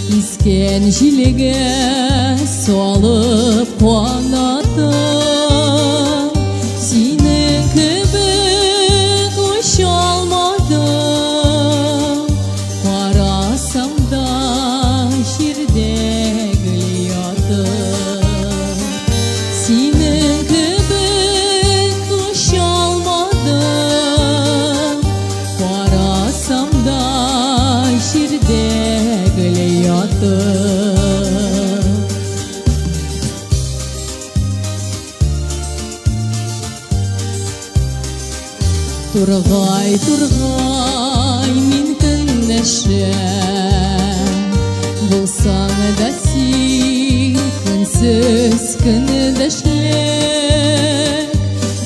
Isken жилеге солып қуанатым, сенің кебек ұша алмадым. Қарасам да жерде гүл ятым, сенің кебек ұша алмадым. Қарасам да жерде гүл ятым. Тургай, тургай, мин көнләшәм, булсаң да син көнсез көнләшлек.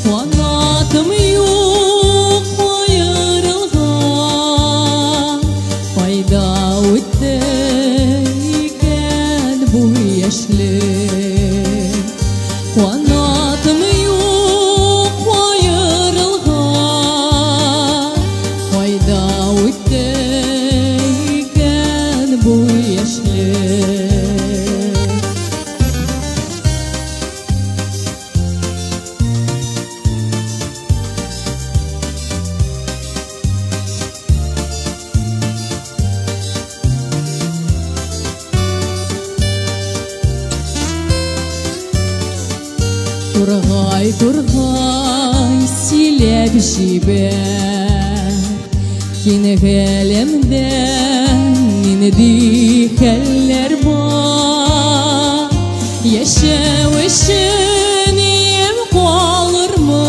Канатым юк аерылган, кайда үтте икән бу яшьлек. Канатым юк аерылган, кайда үтте икән бу яшьлек. Тургай, тургай, сөйләп җибәр, кине галәмдә нинди хәлләр бар. Яшәү өчен ем калырмы,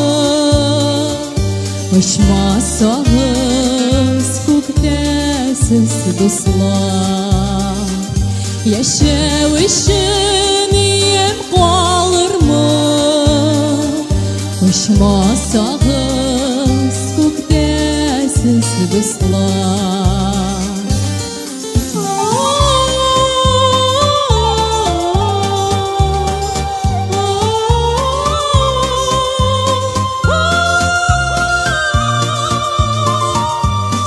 очмасагыз күктә сез дуслар. Яшәү өчен ем калырмы, очмасагыз күктә сез дуслар.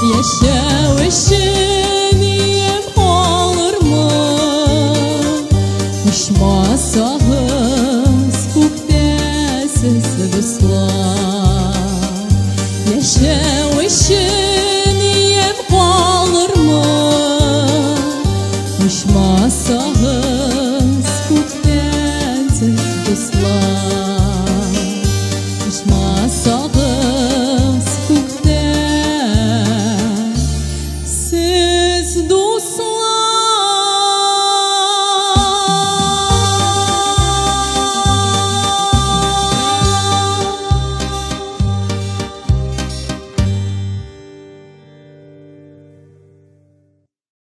Яшәү өчен ем калырмы, очмасагыз күктә сез дуслар. Яшәү өчен ем калырмы, очмасагыз күктә сез дуслар.